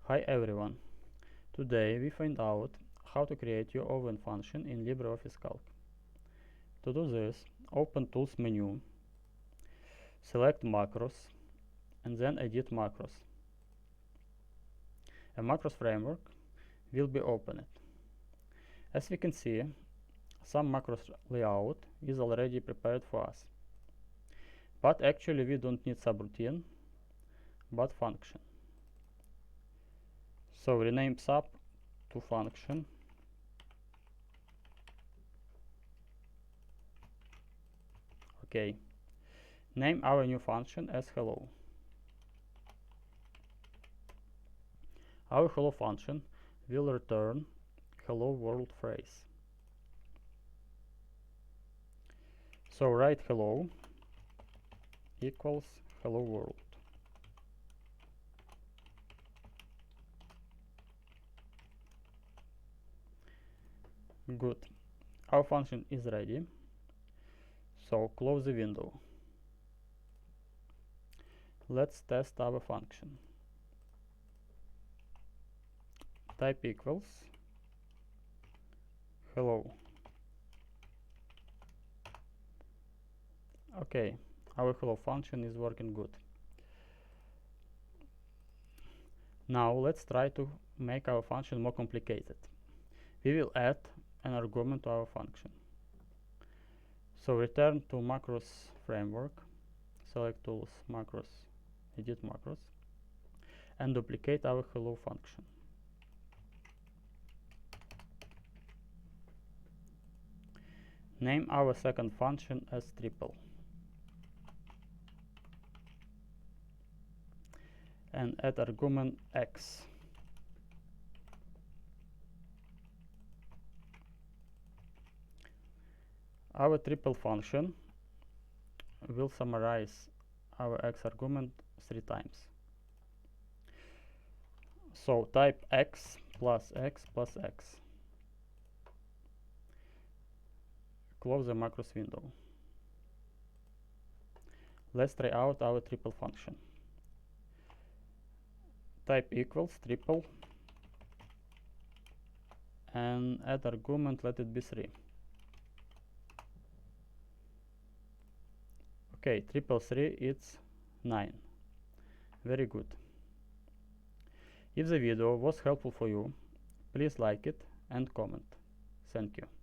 Hi everyone! Today we find out how to create your own function in LibreOffice Calc. To do this, open Tools menu, select Macros, and then Edit Macros. A macros framework will be opened. As we can see, some macros layout is already prepared for us. But actually we don't need subroutine, but function. So rename sub to function. Okay. Name our new function as hello. Our hello function will return hello world phrase. So write hello equals hello world. Good. Our function is ready. So close the window. Let's test our function. Type equals hello. Okay, our hello function is working good. Now let's try to make our function more complicated. We will add an argument to our function. So return to Macros framework, select Tools, Macros, Edit Macros, and duplicate our hello function. Name our second function as triple. And add argument x. Our triple function will summarize our x argument 3 times. So type x plus x plus x. Close the macros window. Let's try out our triple function. Type equals triple and add argument, let it be 3. Okay, triple 3 it's 9. Very good. If the video was helpful for you, please like it and comment. Thank you.